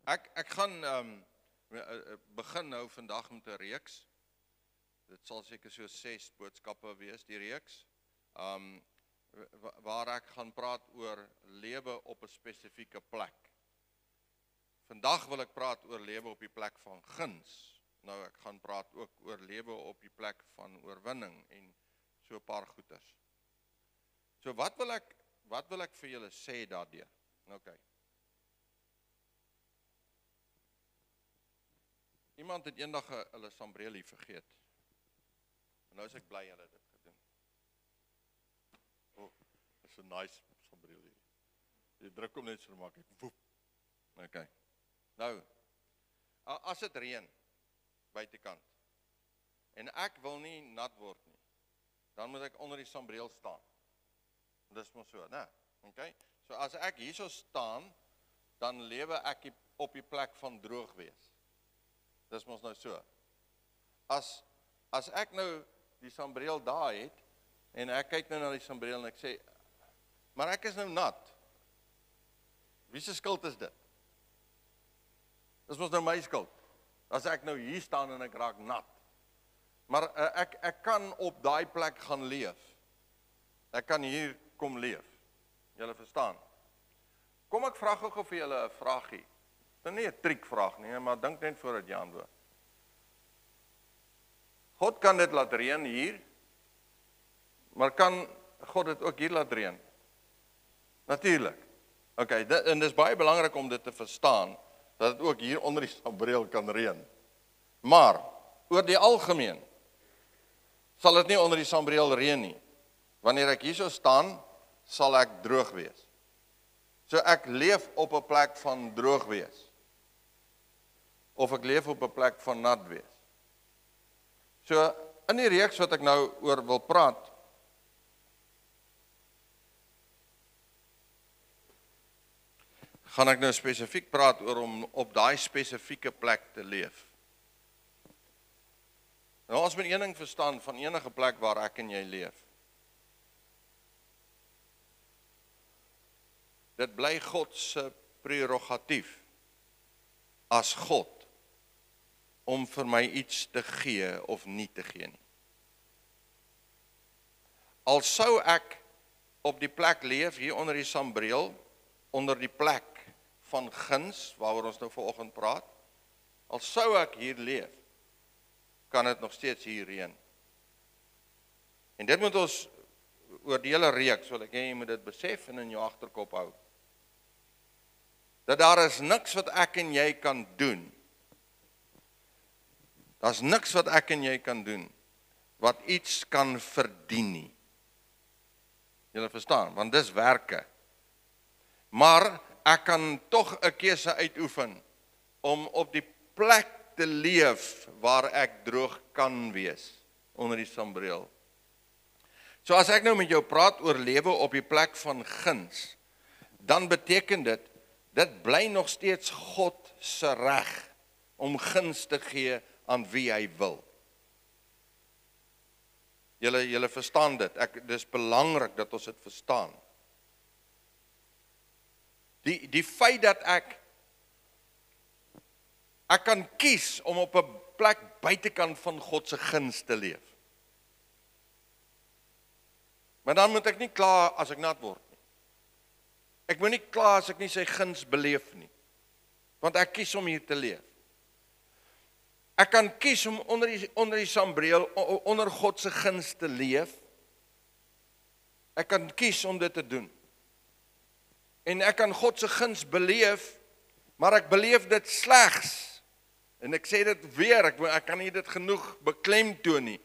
Ek gaan begin nou vandag met 'n reeks. Dit sal seker so 6 boodskappe wees, die reeks. Waar ek gaan praat oor lewe op 'n spesifieke plek. Vandag wil ek praat oor lewe op die plek van guns. Nou ek gaan praat ook oor lewe op die plek van oorwinning en so 'n paar goeters. So wat wil ek vir julle sê daardeur? Okay. Iemand het eendag hulle sambreelie vergeet. En nou is ek bly hulle het dit gedoen. Dit is 'n nice sambreelie. Jy druk hom net so maak ek woep. Okay. Nou, as dit reën buitekant en ek wil nie nat word nie, dan moet ek onder die sambreel staan. Dis mos so, né? Okay? So as ek hierso staan, dan lewe ek op die plek van droog wees. Dis mos nou so. As ek nou die sambreel daar het, en ek kyk nou na die sambreel en ek sê, maar ek is nou nat. Wie se skuld is dit? Dis mos nou my skuld. As ek nou hier staan en ek raak nat. Maar ek kan op daai plek gaan leef. Ek kan hier kom leef. Julle verstaan? Kom ek vra gou vir julle 'n vraagie. Dit is nie 'n triekvraag nie, maar dink net voordat jy antwoord. God kan dit laat reën hier, maar kan God dit ook hier laat reën? Natuurlik. Okay, en dis baie belangrik om dit te verstaan, dat dit ook hier onder die sambreel kan reën. Maar, oor die algemeen, sal dit nie onder die sambreel reën nie. Wanneer ek hierso staan, sal ek droog wees. So ek leef op 'n plek van droog wees. Of ek leef op 'n plek van nat wees. So, in die reeks wat ek nou oor wil praat, gaan ek nou spesifiek praat oor om op daai spesifieke plek te leef. Nou, ons moet een ding verstaan van enige plek waar ek en jy leef. Dit bly God se prerogatief as God om vir my iets te gee of nie te gee nie. Al sou ek op die plek leef, hier onder die sambreel, onder die plek van guns, waaroor ons nou vanoggend praat, al sou ek hier leef, kan dit nog steeds hier reën. En dit moet ons oor die hele reeks, wil ek hê jy moet dit besef en in jou agterkop hou. Dat daar is niks wat ek en jy kan doen. Daar's niks wat ek en jy kan doen, wat iets kan verdien nie. Julle verstaan, want dis werke. Maar ek kan tog 'n keuse uitoefen, om op die plek te leef, waar ek droog kan wees, onder die sambreel. So as ek nou met jou praat oor lewe op die plek van guns, dan beteken dit bly nog steeds God se reg, om guns te gee aan wie hy wil. Julle verstaan dit, dis belangrik dat ons dit verstaan. Die feit dat ek kan kies om op 'n plek buitekant van God se guns te leef. Maar dan moet ek nie kla as ek nat word nie. Ek moet nie kla as ek nie sy guns beleef nie. Want ek kies om hier te leef. Ek kan kies om onder die sambreel, onder God se guns te leef. Ek kan kies om dit te doen. En ek kan God se guns beleef, maar ek beleef dit slegs. En ek sê dit weer, ek kan nie dit genoeg beklemtoon nie.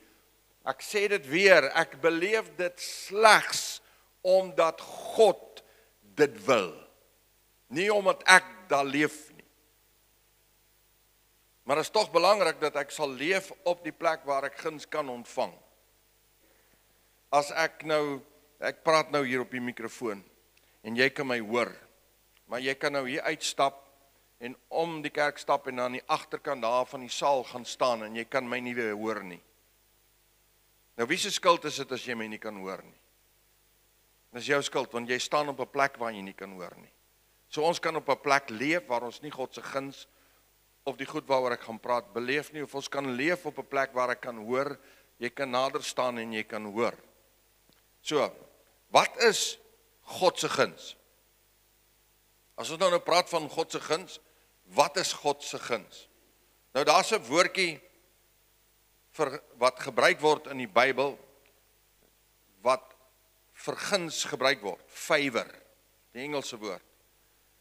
Ek sê dit weer, ek beleef dit slegs omdat God dit wil. Nie omdat ek daar leef nie. Maar het is tog belangrik dat ek sal leef op die plek waar ek guns kan ontvang. As ek praat nou hier op die mikrofoon, en jy kan my hoor, maar jy kan nou hier uitstap, en om die kerk stap, en aan die agterkant daar van die saal gaan staan, en jy kan my nie weer hoor nie. Nou wie se skuld is dit as jy my nie kan hoor nie? Dis jou skuld, want jy staan op 'n plek waar jy nie kan hoor nie. So ons kan op 'n plek leef waar ons nie God se guns of die goed waaroor ek gaan praat beleef nie, of ons kan leef op 'n plek waar ek kan hoor, jy kan nader staan en jy kan hoor. So, wat is God se guns? As ons nou praat van God se guns, wat is God se guns? Nou daar's 'n woordjie wat gebruik word in die Bybel, wat vir guns gebruik word, favor, die Engelse woord,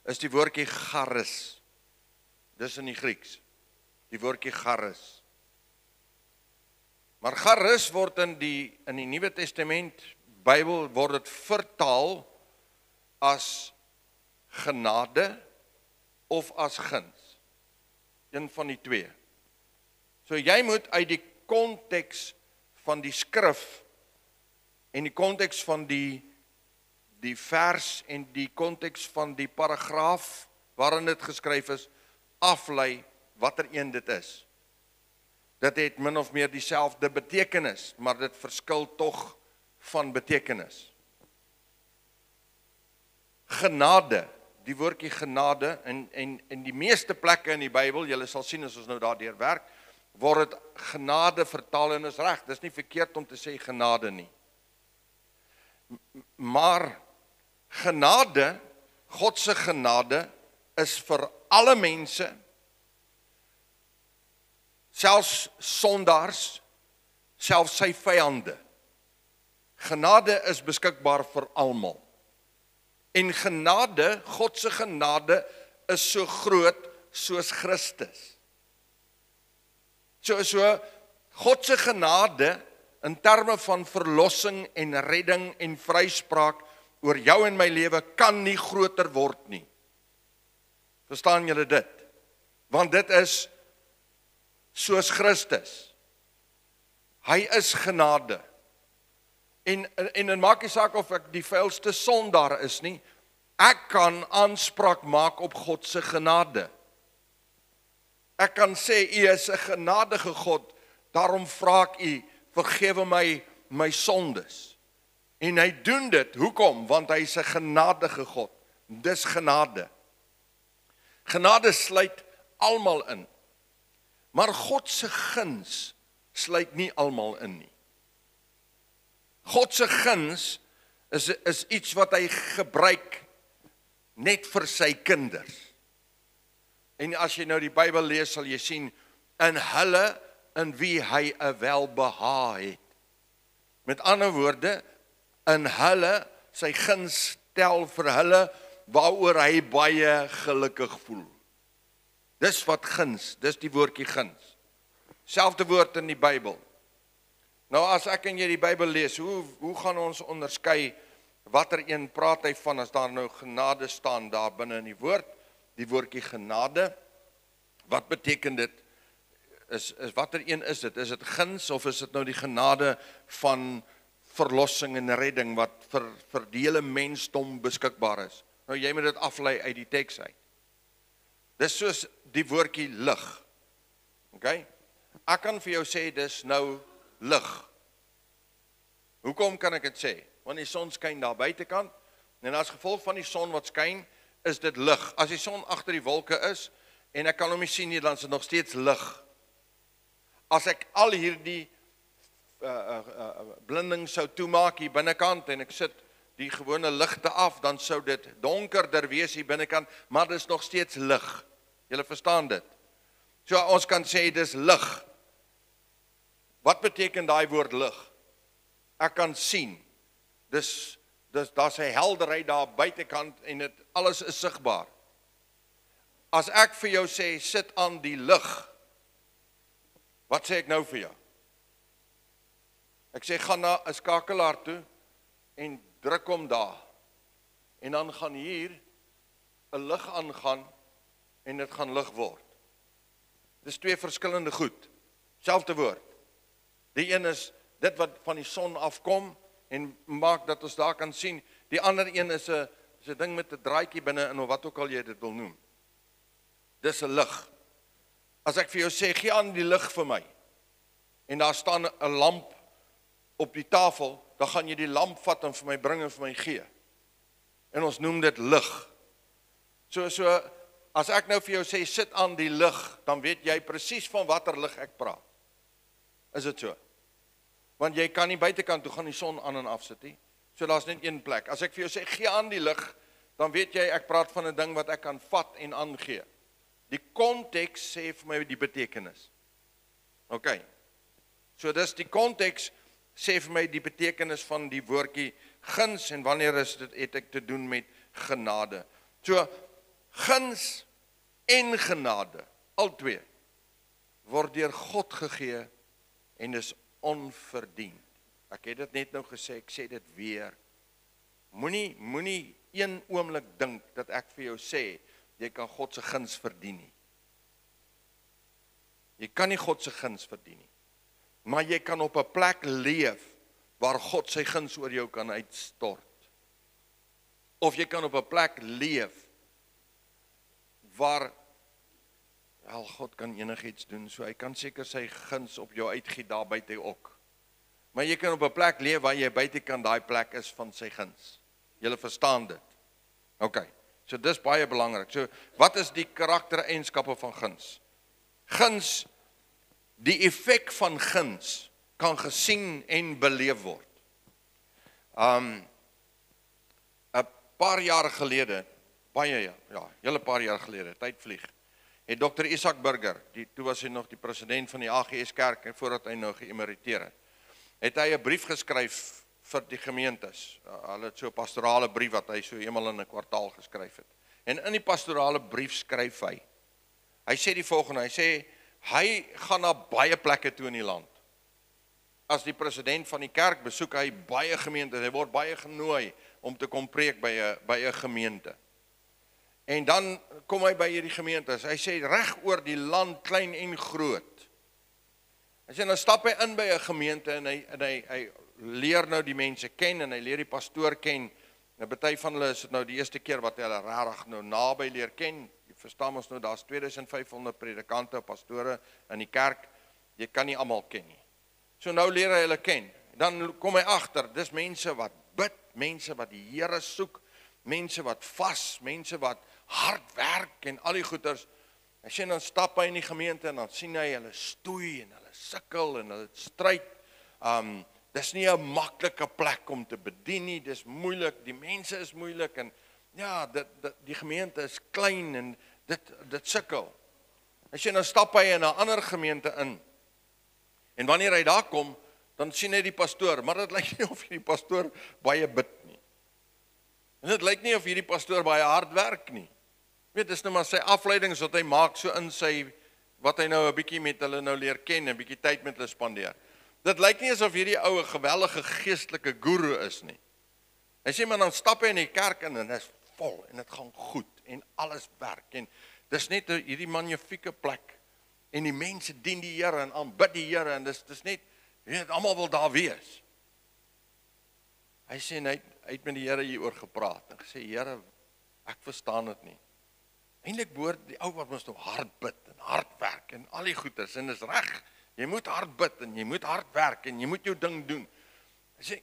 is die woordjie charis. Dis in die Grieks, die woordjie charis. Maar charis word in die Nuwe Testament, Bybel, word dit vertaal as genade of as guns. Een van die twee. So jy moet uit die konteks van die skrif en die konteks van die vers en die konteks van die paragraaf waarin dit geskryf is, aflei watter een dit is. Dit het min of meer dieselfde betekenis, maar dit verskil tog van betekenis. Genade, die woordjie genade, en die meeste plekke in die Bybel, julle sal sien as ons nou daardeur werk, word dit genade vertaal en is reg. Dis nie verkeerd om te sê genade nie. Maar genade, God se genade, is vir alle mense, selfs sondaars, selfs sy vyande. Genade is beskikbaar vir almal. En genade, God se genade, is so groot soos Christus. So God se genade, in terme van verlossing en redding en vryspraak oor jou en my lewe, kan nie groter word nie. Verstaan julle dit? Want dit is soos Christus. Hy is genade. En dit maak nie saak of ek die vuilste sondaar is nie. Ek kan aanspraak maak op God se genade. Ek kan sê, U is 'n genadige God, daarom vra ek U, vergewe my sondes. En hy doen dit, hoekom? Want hy is 'n genadige God. Dis genade. Genade sluit almal in. Maar God se guns sluit nie almal in nie. God se guns is iets wat hy gebruik net vir sy kinders. En as jy nou die Bybel lees, sal jy sien, in hulle in wie hy 'n welbehae het. Met ander woorde, in hulle, sy guns tel vir hulle, waaroor hy baie gelukkig voel. Dis wat guns, dis die woordjie guns. Selfde woord in die Bybel. Nou as ek en jy die Bybel lees, hoe gaan ons onderskei watter een praat hy van as daar nou genade staan daar binne in die woord, die woordjie genade? Wat beteken dit? Is watter een is dit? Is dit guns of is dit nou die genade van verlossing en redding wat vir die hele mensdom beskikbaar is? Nou jy moet dit aflei uit die teks uit. Dis soos die woordjie lig. Okay? Ek kan vir jou sê dis nou lig. Hoekom kan ek dit sê? Want die son skyn daar buitekant en as gevolg van die son wat skyn, is dit lig. As die son agter die wolke is en ek kan hom nie sien nie, dan is dit nog steeds lig. As ek al hierdie blinding sou toemaak hier binnekant en ek sit die gewone ligte af, dan sou dit donkerder wees hier binnekant, maar dit is nog steeds lig. Julle verstaan dit? So ons kan sê dis lig. Wat beteken daai woord lig? Ek kan sien. Daar's 'n helderheid daar buitekant en dit alles is sigbaar. As ek vir jou sê sit aan die lig, wat sê ek nou vir jou? Ek sê gaan na 'n skakelaar toe en druk hom daar. En dan gaan hier 'n lig aangaan en dit gaan lig word. Dis twee verskillende goed. Selfde woord. Die een is dit wat van die son afkom en maak dat ons daar kan sien. Die ander een is 'n ding met 'n draadjie binne in of wat ook al jy dit wil noem. Dis 'n lig. As ek vir jou sê gee aan die lig vir my en daar staan 'n lamp op die tafel, dan gaan jy die lamp vat en vir my bring en vir my gee. En ons noem dit lig. So, as ek nou vir jou sê, sit aan die lig, dan weet jy presies van watter lig ek praat. Is dit so? Want jy kan nie buitekant toe gaan die son aan en af sit nie. So daar's net een plek. As ek vir jou sê, gee aan die lig, dan weet jy, ek praat van 'n ding wat ek kan vat en aangee. Die konteks sê vir my die betekenis. OK. So dis die konteks sê vir my die betekenis van die woordjie guns en wanneer is dit het ek te doen met genade. So guns en genade, al twee, word deur God gegee en is onverdiend. Ek het dit net nou gesê, ek sê dit weer. Moenie een oomblik dink dat ek vir jou sê, jy kan God se guns verdien nie. Jy kan nie God se guns verdien nie. Maar jy kan op 'n plek leef waar God sy guns oor jou kan uitstort. Of jy kan op 'n plek leef waar wel God kan enigiets doen, so hy kan seker sy guns op jou uitgiet daar buite ook. Maar jy kan op 'n plek leef waar jy buitekant daai plek is van sy guns. Julle verstaan dit. OK. So dis baie belangrik. So wat is die karaktereienskappe van guns? Guns, die effek van guns kan gesien en beleef word. 'n paar jaar gelede, hele paar jaar gelede, tyd vlieg, het Dr. Isak Burger, toe was hy nog die president van die AGS Kerk en voordat hy nou geëmeriteer het hy 'n brief geskryf vir die gemeentes. Hulle het so 'n pastorale brief wat hy so eenmal in 'n kwartaal geskryf het. En in die pastorale brief skryf hy sê die volgende, hy sê hy gaan na baie plekke toe in die land. As die president van die kerk besoek hy baie gemeentes, hy word baie genooi om te kom preek by 'n gemeente. En dan kom hy by hierdie gemeentes, hy sê reg oor die land, klein en groot. Hy sê dan stap hy in by 'n gemeente en hy leer nou die mense ken en hy leer die pastoor ken. Nou party van hulle is dit nou die eerste keer wat hy hulle regtig nou naby leer ken. Jy verstaan ons nou, daar's 2500 predikante, pastore in die kerk. Jy kan nie almal ken nie. So nou leer hy hulle ken. Dan kom hy agter, dis mense wat bid, mense wat die Here soek, mense wat vas, mense wat hard werk en al die goeters. Hy sê dan stap hy in die gemeente en dan sien hy hulle stoei en hulle sukkel en hulle stryd. Dis nie 'n maklike plek om te bedien nie, dis moeilik, die mense is moeilik en ja, die gemeente is klein en dit sukkel. Hy sê dan stap hy in 'n ander gemeente in. En wanneer hy daar kom, dan sien hy die pastoor, maar dit lyk nie of hierdie pastoor baie bid nie. En dit lyk nie of hierdie pastoor baie hard werk nie. Weet, dis nou maar sy afleidings wat hy maak so in sy, wat hy nou 'n bietjie met hulle nou leer ken, 'n bietjie tyd met hulle spandeer. Dit lyk nie asof hierdie ou 'n geweldige geestelike guru is nie. Hy sê maar dan stap hy in die kerk in en dit is vol en dit gaan goed en alles werk en dis net hierdie magnifieke plek en die mense dien die Here en aanbid die Here en dis net, weet, almal wil daar wees. Hy sê hy het met die Here hieroor gepraat en gesê, Here, ek verstaan dit nie. Eintlik behoort die ou wat mos nou hard bid en hard werk en al die goeders en dis reg. Jy moet hard bid en jy moet hard werk en jy moet jou ding doen. Hy sê,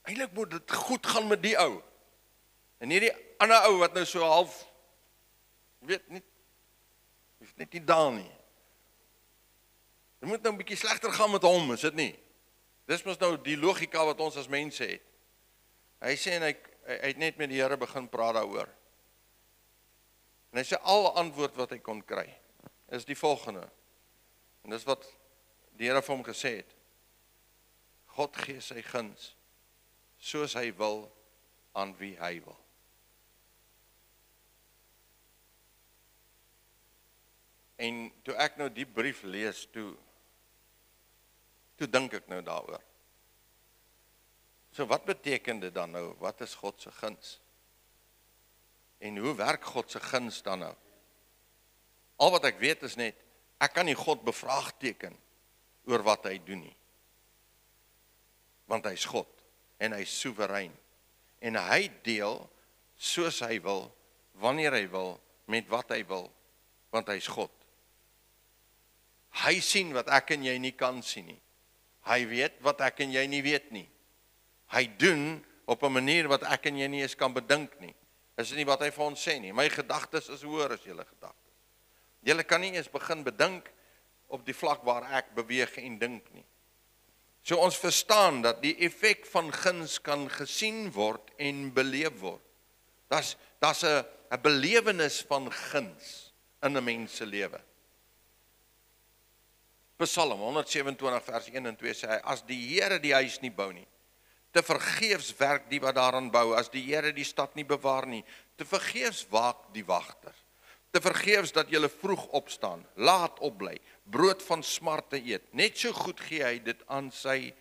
eintlik moet dit goed gaan met die ou. En hierdie ander ou wat nou so half, weet nie, is net nie daar nie. Dit moet nou 'n bietjie slegter gaan met hom, is dit nie? Dis mos nou die logika wat ons as mense het. Hy sê en hy het net met die Here begin praat daaroor. En hy sê al antwoord wat hy kon kry is die volgende. En dis wat die Here vir hom gesê het. God gee sy guns soos hy wil aan wie hy wil. En toe ek nou die brief lees, toe dink ek nou daaroor. So wat beteken dit dan nou? Wat is God se guns? En hoe werk God se guns dan nou? Al wat ek weet is net, ek kan nie God bevraagteken oor wat hy doen nie. Want hy is God en hy is soewerein. En hy deel soos hy wil, wanneer hy wil, met wat hy wil, want hy is God. Hy sien wat ek en jy nie kan sien nie. Hy weet wat ek en jy nie weet nie. Hy doen op 'n manier wat ek en jy nie eens kan bedink nie. Is dit nie wat hy vir ons sê nie? My gedagtes is hoër as julle gedagtes. Julle kan nie eens begin bedink op die vlak waar ek beweeg en dink nie. So ons verstaan dat die effek van guns kan gesien word en beleef word. Daar's 'n belewenis van guns in 'n mens se lewe. Psalm 127 vers 1 en 2 sê hy, as die Here die huis nie bou nie, te vergeefs werk die wat daaraan bou, as die Here die stad nie bewaar nie, te vergeefs waak die wagter, te vergeefs dat julle vroeg opstaan, laat opbly, brood van smarte eet, net so goed gee hy dit aan sy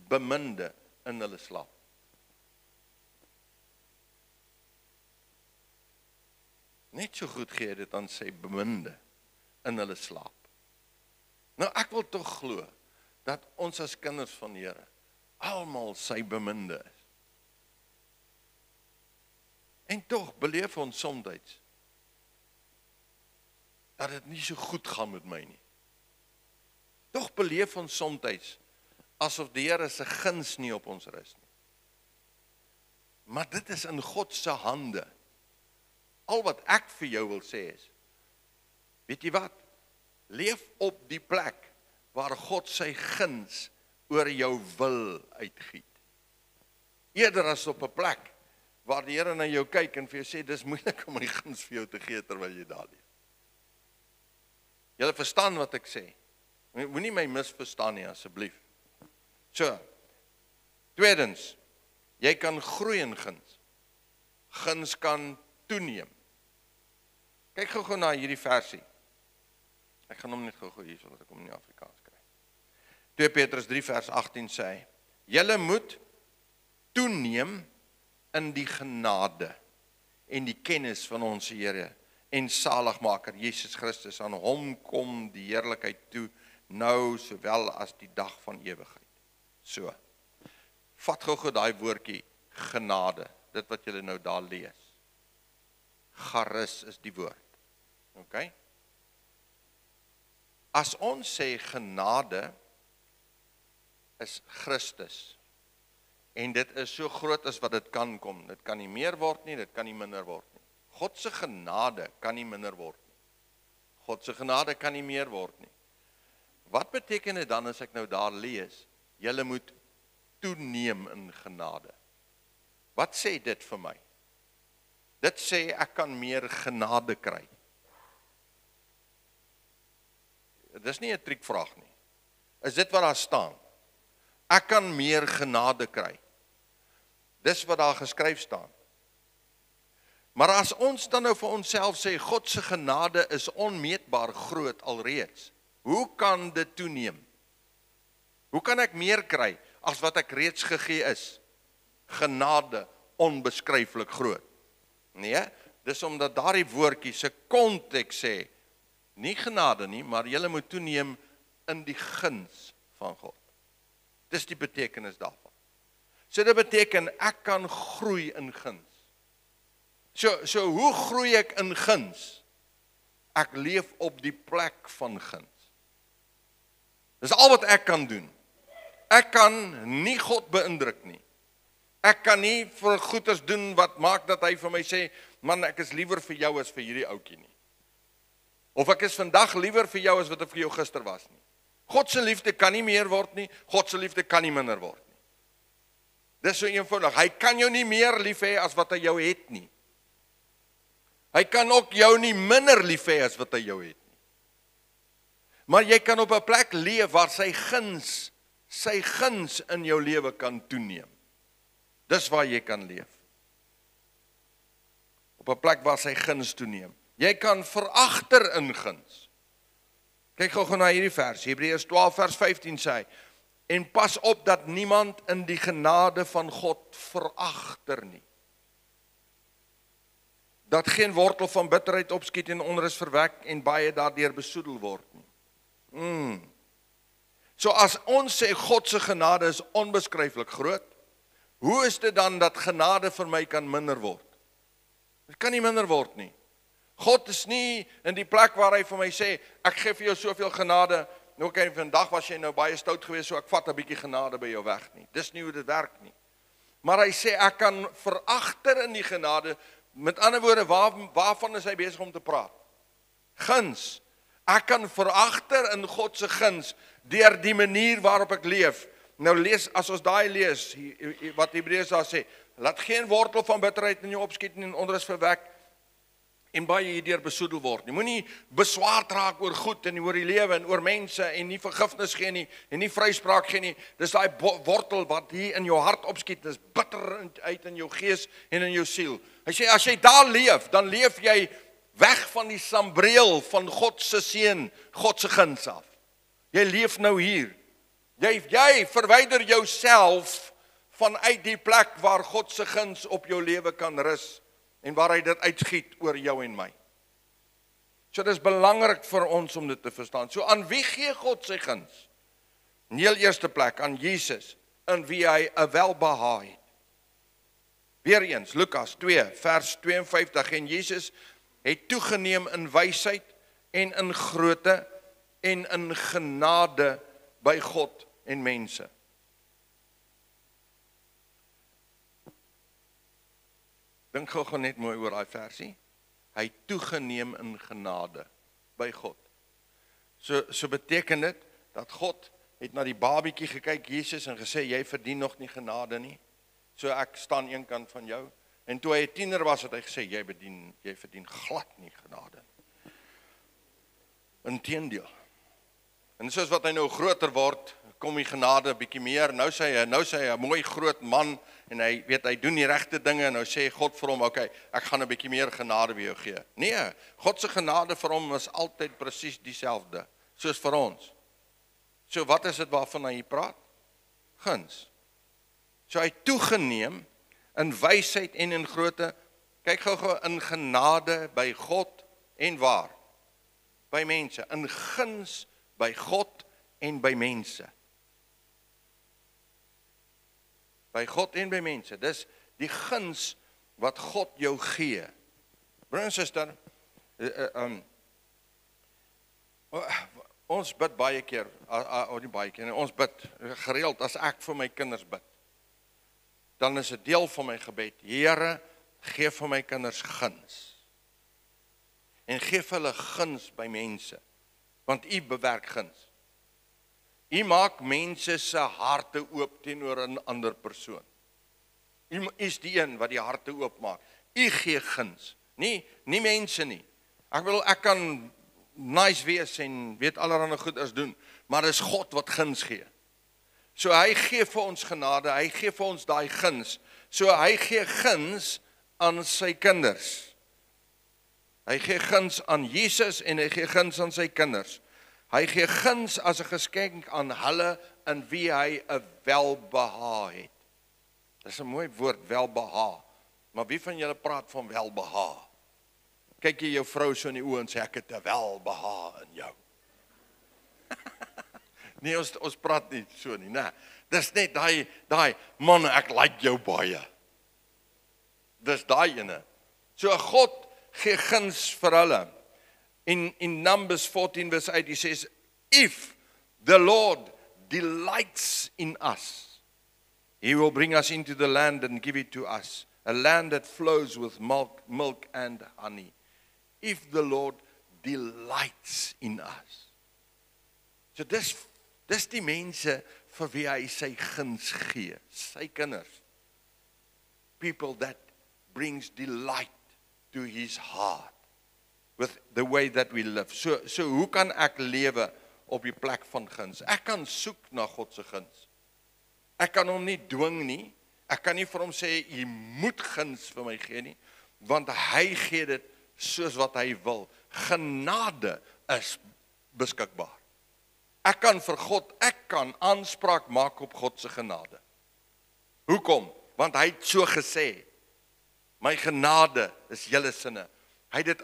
beminde in hulle slaap. Net so goed gee hy dit aan sy beminde in hulle slaap. Nou ek wil tog glo dat ons as kinders van die Here almal sy beminde is. En tog beleef ons soms dat dit nie so goed gaan met my nie. Tog beleef ons soms asof die Here se guns nie op ons rus nie. Maar dit is in God se hande. Al wat ek vir jou wil sê is, weet jy wat? Leef op die plek waar God sy guns oor jou wil uitgiet. Eerder as op 'n plek waar die Here na jou kyk en vir jou sê, dis moeilik om my guns vir jou te gee terwyl jy daar leef. Julle verstaan wat ek sê. Moenie my misverstaan nie asseblief. So, tweedens, jy kan groei in guns. Guns kan toeneem. Kyk gou na hierdie versie. Ek gaan hom net gou hier, sodat ek hom in die Afrikaans kry. 2 Petrus 3 vers 18 sê hy, julle moet toeneem in die genade en die kennis van ons Here en Saligmaker Jesus Christus. Aan hom kom die heerlikheid toe, nou sowel as die dag van ewigheid. So, vat gou daai woordjie genade, dit wat julle nou daar lees. Charis is die woord. OK? As ons sê genade is Christus, en dit is so groot as wat dit kan kom, dit kan nie meer word nie, dit kan nie minder word nie. God se genade kan nie minder word nie. God se genade kan nie meer word nie. Wat beteken dit dan as ek nou daar lees, julle moet toeneem in genade? Wat sê dit vir my? Dit sê ek kan meer genade kry. Dis nie 'n triekvraag nie. Is dit wat daar staan? Ek kan meer genade kry. Dis wat daar geskryf staan. Maar as ons dan nou vir onsself sê, God se genade is onmeetbaar groot alreeds, hoe kan dit toeneem? Hoe kan ek meer kry as wat ek reeds gegee is? Genade onbeskryflik groot. Nee, dis omdat daardie woordjie se konteks sê, nie genade nie, maar julle moet toeneem in die guns van God. Dis die betekenis daarvan. So dit beteken, ek kan groei in guns. So hoe groei ek in guns? Ek leef op die plek van guns. Dis al wat ek kan doen. Ek kan nie God beïndruk nie. Ek kan nie vir goeders doen wat maak dat hy vir my sê, man, ek is liewer vir jou as vir hierdie ouetjie nie. Of ek is vandag liewer vir jou as wat ek vir jou gister was nie. God se liefde kan nie meer word nie, God se liefde kan nie minder word nie. Dis so eenvoudig, hy kan jou nie meer lief hê as wat hy jou het nie. Hy kan ook jou nie minder lief hê as wat hy jou het nie. Maar jy kan op 'n plek leef waar sy guns in jou lewe kan toeneem. Dis waar jy kan leef. Op 'n plek waar sy guns toeneem. Jy kan veragter in guns. Kyk gou na hierdie vers, Hebreërs 12 vers 15 sê hy, en pas op dat niemand in die genade van God veragter nie. Dat geen wortel van bitterheid opskiet en onrus verwek en baie daardeur besoedel word nie. So as ons sê God se genade is onbeskryflik groot, hoe is dit dan dat genade vir my kan minder word? Dit kan nie minder word nie. God is nie in die plek waar hy vir my sê, ek gee vir jou soveel genade, nou okay, vandag was jy nou baie stout geweest, so ek vat 'n bietjie genade by jou weg nie. Dis nie hoe dit werk nie. Maar hy sê, ek kan veragter in die genade, Met ander woorde, waarvan is hy besig om te praat? Guns. Ek kan veragter in God se guns deur die manier waarop ek leef. Nou lees, as ons daai lees, wat Hebreërs daar sê, laat geen wortel van bitterheid in jou opskiet en onrus verwek en baie hierdeur besoedel word nie. Moenie beswaard raak oor goed en oor die lewe en oor mense en nie vergifnis gee nie en nie vryspraak gee nie. Dis daai wortel wat hier in jou hart opskiet, dis bitter uit in jou gees en in jou siel. Hy sê as jy daar leef, dan leef jy weg van die sambreel van God se seën, God se guns af. Jy leef nou hier. Jy verwyder jouself vanuit die plek waar God se guns op jou lewe kan rus en waar hy dit uitgiet oor jou en my. So dis belangrik vir ons om dit te verstaan. So aan wie gee God sy guns? In heel eerste plek aan Jesus, in wie hy 'n welbehae het. Weereens Lukas 2 vers 52 en Jesus het toegeneem in wysheid en in grootte en in genade by God en mense. Dink gou net mooi oor daai versie. Hy het toegeneem in genade by God. So beteken dit dat God het na die babietjie gekyk, Jesus, en gesê jy verdien nog nie genade nie. So ek staan een kant van jou. En toe hy 'n tiener was, het hy gesê jy verdien glad nie genade nie. Inteendeel. En soos wat hy nou groter word, kom die genade 'n bietjie meer. Nou sê hy 'n mooi groot man en hy doen die regte dinge en nou sê God vir hom, okay, ek gaan 'n bietjie meer genade vir jou gee. Nee, God se genade vir hom is altyd presies dieselfde soos vir ons. So wat is dit waarvan hy praat? Guns. So hy toegeneem in wysheid en in grootte. Kyk gou in genade by God en waar? By mense. In guns by God en by mense. By God en by mense. Dis die guns wat God jou gee. Broer en suster, ons bid baie keer, nie baie keer, ons bid gereeld as ek vir my kinders bid. Dan is 'n deel van my gebed, Here, gee vir my kinders guns. En gee vir hulle guns by mense, want U bewerk guns. U maak mense se harte oop teenoor 'n ander persoon. U is die een wat die harte oopmaak. U gee guns, nie mense nie. Ek kan nice wees en weet allerlei goeders doen, maar dis God wat guns gee. So hy gee vir ons genade, hy gee vir ons daai guns. So hy gee guns aan sy kinders. Hy gee guns aan Jesus en hy gee guns aan sy kinders. Hy gee guns as 'n geskenk aan hulle in wie hy 'n welbehae het. Dis 'n mooi woord, welbehae. Maar wie van julle praat van welbehae? Kyk jy jou vrou so in die oë en sê ek het 'n welbehae in jou. Nee, ons praat nie so nie, nee. Dis net daai man, ek like jou baie. Dis daai ene. So God gee guns vir hulle. In Numbers 14 verse 8, he says, if the Lord delights in us, he will bring us into the land and give it to us, a land that flows with milk and honey. If the Lord delights in us. So dis die mense vir wie hy sy guns gee, sy kinders. People that brings delight to his heart with the way that we live. So hoe kan ek lewe op die plek van guns? Ek kan soek na God se guns. Ek kan hom nie dwing nie. Ek kan nie vir hom sê jy moet guns vir my gee nie, want hy gee dit soos wat hy wil. Genade is beskikbaar. Ek kan aanspraak maak op God se genade. Hoekom? Want hy het so gesê, my genade is julle sinne. Hy het dit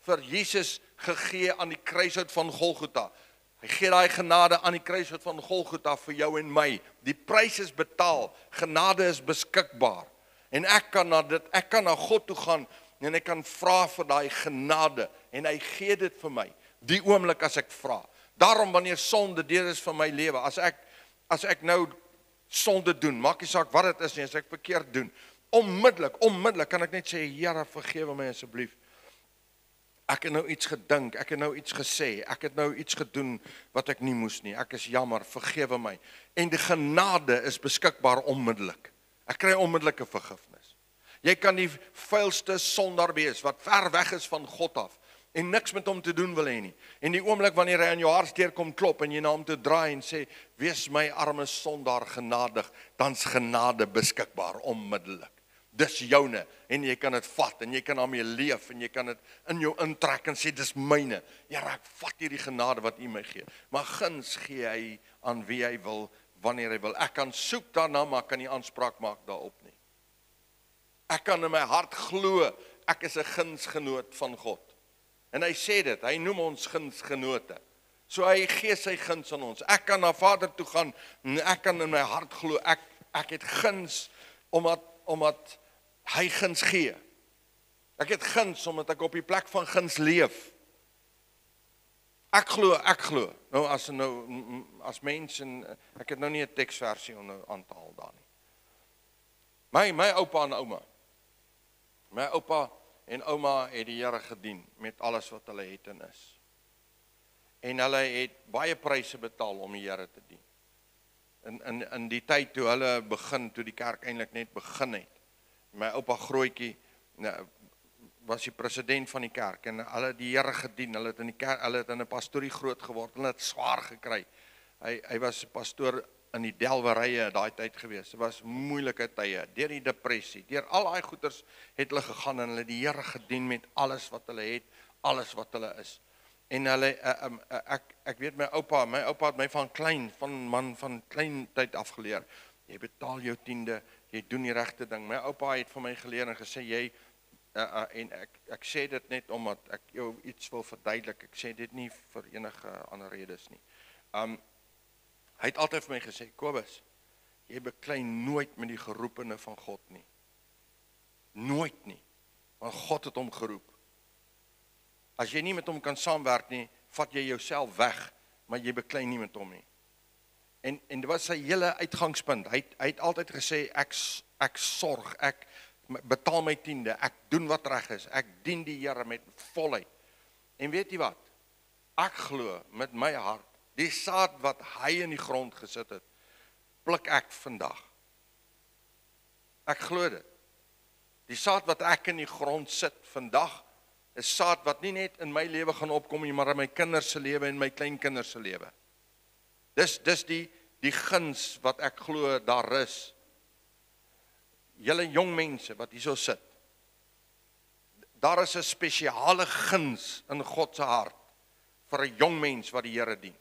vir Jesus gegee aan die kruishout van Golgotha. Hy gee daai genade aan die kruishout van Golgotha vir jou en my. Die prys is betaal, genade is beskikbaar. En ek kan na God toe gaan en ek kan vra vir daai genade en hy gee dit vir my. Die oomblik as ek vra. Daarom wanneer sonde deel is van my lewe, as ek nou sonde doen, maak nie saak wat dit is nie, as ek verkeerd doen, Onmiddellik kan ek net sê, Here, vergewe my asseblief. Ek het nou iets gedink, ek het nou iets gesê, ek het nou iets gedoen wat ek nie moes nie. Ek is jammer, vergewe my. En die genade is beskikbaar onmiddellik. Ek kry onmiddellike vergifnis. Jy kan die vuilste sondaar wees wat ver weg is van God af en niks met hom te doen wil hê nie. En die oomblik wanneer hy aan jou hartdeur kom klop en jy na hom toe draai en sê, wees my arme sondaar genadig, dan's genade beskikbaar onmiddellik. Dis joune en jy kan dit vat en jy kan daarmee leef en jy kan dit in jou intrek en sê dis myne. Here, ek vat hierdie genade wat U my gee. Maar guns gee hy aan wie hy wil, wanneer hy wil. Ek kan soek daarna, maar ek kan nie aanspraak maak daarop nie. Ek kan in my hart glo, ek is 'n gunsgenoot van God. En hy sê dit, hy noem ons gunsgenote. So hy gee sy guns aan ons. Ek kan na Vader toe gaan en ek kan in my hart glo, ek het guns omdat hy guns gee. Ek het guns omdat ek op die plek van guns leef. Ek glo. Nou as mens en ek het nou nie 'n teksversie om nou aan te haal daar nie. My oupa en ouma. My oupa en ouma het die Here gedien met alles wat hulle het en is. En hulle het baie pryse betaal om die Here te dien. In die tyd toe hulle begin, toe die kerk eintlik net begin het. My oupa Grootjie was die president van die kerk en hulle het die Here gedien. Hulle het in die kerk, hulle het in 'n pastorie groot geword. Hulle het swaar gekry. Hy was 'n pastoor in die Delwerye daai tyd gewees. Dit was moeilike tye, deur die depressie, deur al daai goeters het hulle gegaan en hulle die Here gedien met alles wat hulle het, alles wat hulle is. En hulle ek weet my oupa het my van klein tyd af geleer. Jy betaal jou tiende, jy doen die regte ding. My oupa het vir my geleer en gesê jy en ek sê dit net omdat ek jou iets wil verduidelik. Ek sê dit nie vir enige ander redes nie. Hy het altyd vir my gesê, Kobus, jy beklei nooit met die geroepene van God nie. Nooit nie. Want God het hom geroep. As jy nie met hom kan saamwerk nie, vat jy jouself weg, maar jy beklei nie met hom nie. En dit was sy hele uitgangspunt. Hy het altyd gesê, ek sorg, ek betaal my tiende, ek doen wat reg is, ek dien die Here met volheid. En weet jy wat? Ek glo met my hart, die saad wat hy in die grond gesit het, pluk ek vandag. Ek glo dit. Die saad wat ek in die grond sit vandag, is saad wat nie net in my lewe gaan opkom nie, maar in my kinders se lewe en my kleinkinders se lewe. Dis die guns wat ek glo daar is. Julle jong mense wat hierso sit, daar is 'n spesiale guns in God se hart vir 'n jong mens wat die Here dien.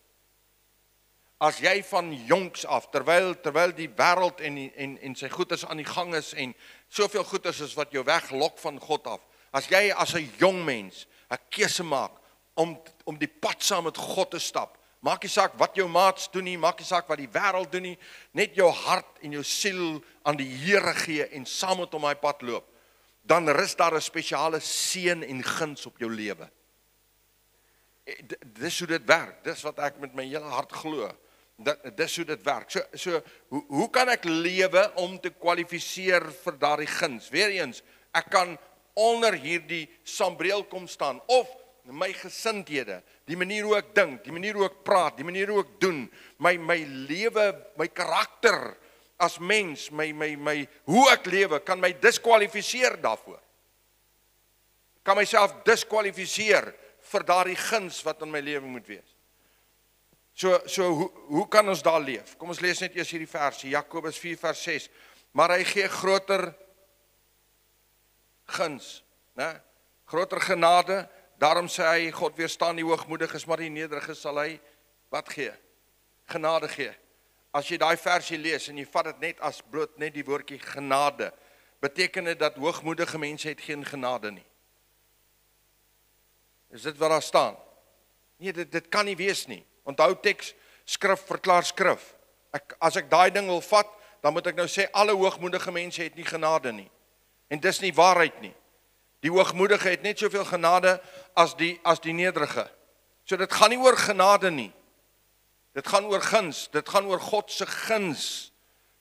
As jy van jonks af, terwyl die wêreld en sy goeders aan die gang is en soveel goeders is wat jou weglok van God af, as jy as 'n jong mens 'n keuse maak om die pad saam met God te stap, maak nie saak wat jou maats doen nie, maak nie saak wat die wêreld doen nie, net jou hart en jou siel aan die Here gee en saam met hom daai pad loop, dan rus daar 'n spesiale seën en guns op jou lewe. Dis hoe dit werk, dis wat ek met my hele hart glo. Dis hoe dit werk. So hoe kan ek lewe om te kwalifiseer vir daardie guns? Weereens, ek kan onder hierdie sambreel kom staan, of my gesindhede, die manier hoe ek dink, die manier hoe ek praat, die manier hoe ek doen, my lewe, my karakter as mens, hoe ek lewe, kan my diskwalifiseer daarvoor. Kan myself diskwalifiseer vir daardie guns wat in my lewe moet wees. So hoe kan ons daar leef? Kom ons lees net eers hierdie versie, Jakobus 4 vers 6. Maar hy gee groter guns, né? Groter genade. Daarom sê hy, God weerstaan die hoogmoediges, maar die nederiges sal hy wat gee? Genade gee. As jy daai versie lees en jy vat dit net as bloot net die woordjie genade, beteken dit dat hoogmoedige mense het geen genade nie. Is dit wat daar staan? Nee, dit kan nie wees nie. Onthou teks, skrif verklaar skrif. As ek daai ding wil vat, dan moet ek nou sê alle hoogmoedige mense het nie genade nie. En dis nie waarheid nie. Die hoogmoedige het net soveel genade as die nederige. So dit gaan nie oor genade nie. Dit gaan oor guns, dit gaan oor God se guns.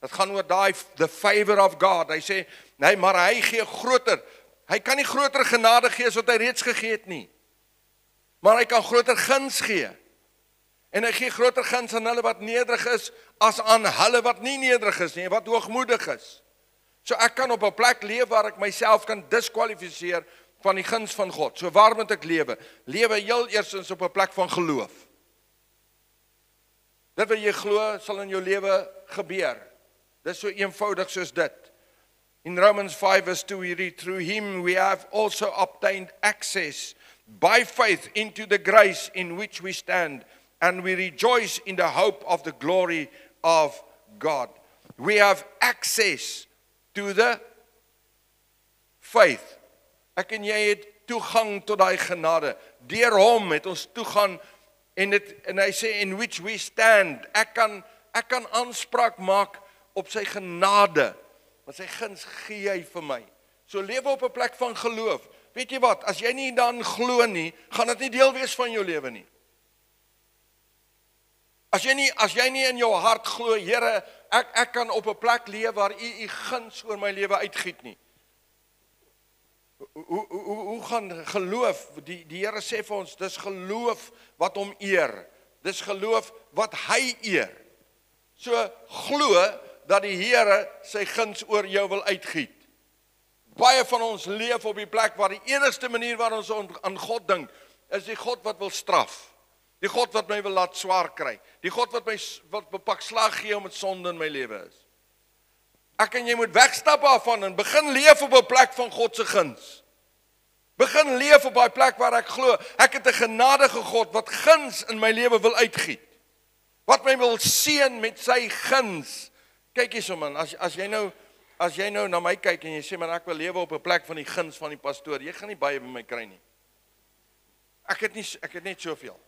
Dit gaan oor daai the favor of God. Hy sê, nee, maar hy gee groter. Hy kan nie groter genade gee as wat hy reeds gegee het nie. Maar hy kan groter guns gee. En hy gee groter guns aan hulle wat nederig is, as aan hulle wat nie nederig is nie, wat hoogmoedig is. So ek kan op 'n plek leef waar ek myself kan diskwalifiseer van die guns van God. So waar moet ek lewe? Lewe heel eerstens op 'n plek van geloof. Dit wat jy glo, sal in jou lewe gebeur. Dit is so eenvoudig soos dit. In Romans 5 verse 2 we read, through him we have also obtained access by faith into the grace in which we stand, and we rejoice in the hope of the glory of God. We have access to the faith. Ek en jy het toegang tot daai genade. Deur hom het ons toegang en hy sê in which we stand. Ek kan aanspraak maak op sy genade. Want sy guns gee hy vir my. So lewe op 'n plek van geloof. Weet jy wat, as jy nie dan glo nie, gaan dit nie deel wees van jou lewe nie. As jy nie in jou hart glo, Here, ek kan op 'n plek leef waar u guns oor my lewe uitgiet nie. Hoe gaan geloof, die Here sê vir ons, dis geloof wat hom eer. Dis geloof wat hy eer. So glo dat die Here sy guns oor jou wil uitgiet. Baie van ons leef op die plek waar die enigste manier waar ons aan God dink, is die God wat wil straf. Die God wat my wil laat swaar kry. Die God wat bepak slag gee omdat sonde in my lewe is. Ek en jy moet wegstap daarvan en begin leef op 'n plek van God se guns. Begin leef op daai plek waar ek glo, ek het 'n genadige God wat guns in my lewe wil uitgiet. Wat my wil seën met sy guns. Kyk hierso man, as jy nou na my kyk en jy sê man ek wil lewe op 'n plek van die guns van die pastoor, jy gaan nie baie by my kry nie. Ek het net soveel.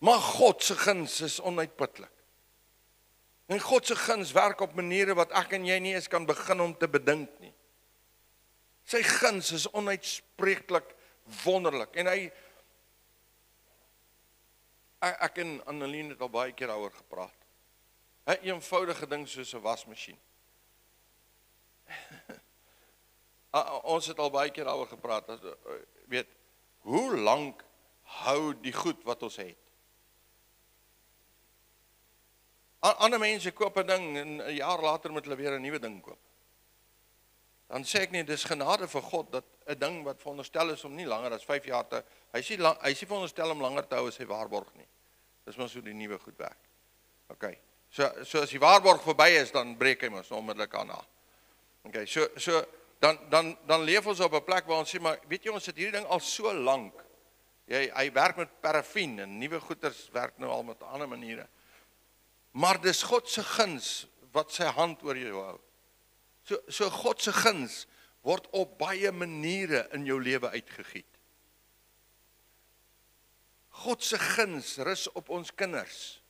Maar God se guns is onuitputlik. En God se guns werk op maniere wat ek en jy nie eens kan begin om te bedink nie. Sy guns is onuitspreeklik wonderlik. En ek en Annelien het al baie keer daaroor gepraat. 'n Eenvoudige ding soos 'n wasmasjien. Ons het al baie keer daaroor gepraat. Weet, hoe lank hou die goed wat ons het? Ander mense koop 'n ding en 'n jaar later moet hulle weer 'n nuwe ding koop. Dan sê ek nie, dis genade vir God dat 'n ding wat veronderstel is om nie langer as 5 jaar te, hy is nie veronderstel om langer te hou as sy waarborg nie. Dis maar so die nuwe goed werk. Okay. So as die waarborg verby is, dan breek hy mos onmiddellik aan. Okay, so dan leef ons op 'n plek waar ons sê, maar weet jy, ons het hierdie ding al so lank. Hy werk met parafin en nuwe goeders werk nou al met ander maniere. Maar dis God se guns wat sy hand oor jou hou. So God se guns word op baie maniere in jou lewe uitgegiet. God se guns rus op ons kinders.